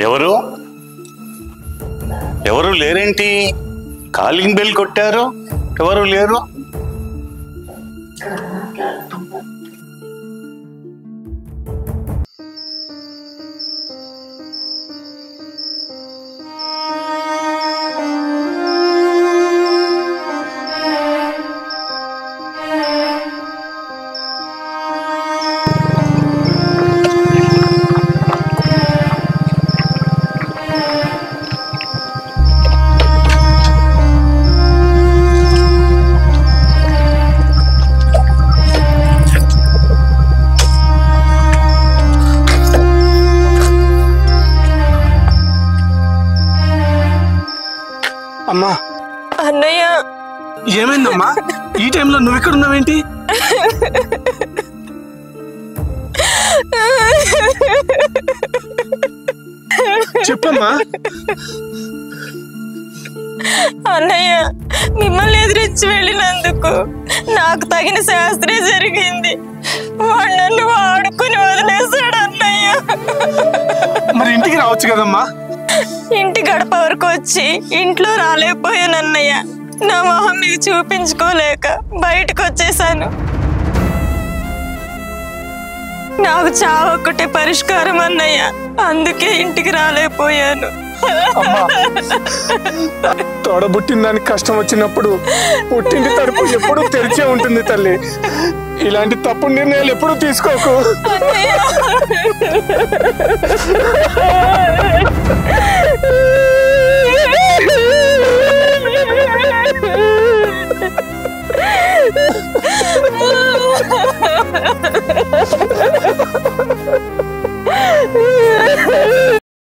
ఎవరు ఎవరు లేరేంటి? Calling bell కొట్టారు, ఎవరు లేరు. అమ్మా. అన్నయ్య ఏమైందమ్మా? ఈ టైంలో నువ్వు ఇక్కడ ఉన్నావేంటి? చెప్పమ్మా. అన్నయ్య మిమ్మల్ని ఎదిరించి వెళ్ళినందుకు నాకు తగిన శాస్త్రే జరిగింది. వాడు నన్ను ఆడుకుని వదిలేశాడు అన్నయ్య. మరి ఇంటికి రావచ్చు కదమ్మా? ఇంటి గడప వరకు వచ్చి ఇంట్లో రాలేకపోయాను అన్నయ్య. నా మొహం మీకు చూపించుకోలేక బయటకు వచ్చేసాను. నాకు చావొక్కటే పరిష్కారం అన్నయ్య, అందుకే ఇంటికి రాలేకపోయాను. తోడబుట్టిన దానికి కష్టం వచ్చినప్పుడు పుట్టింటి తలుపు ఎప్పుడూ తెరిచే ఉంటుంది తల్లి. ఇలాంటి తప్పుడు నిర్ణయాలు ఎప్పుడూ తీసుకోకు.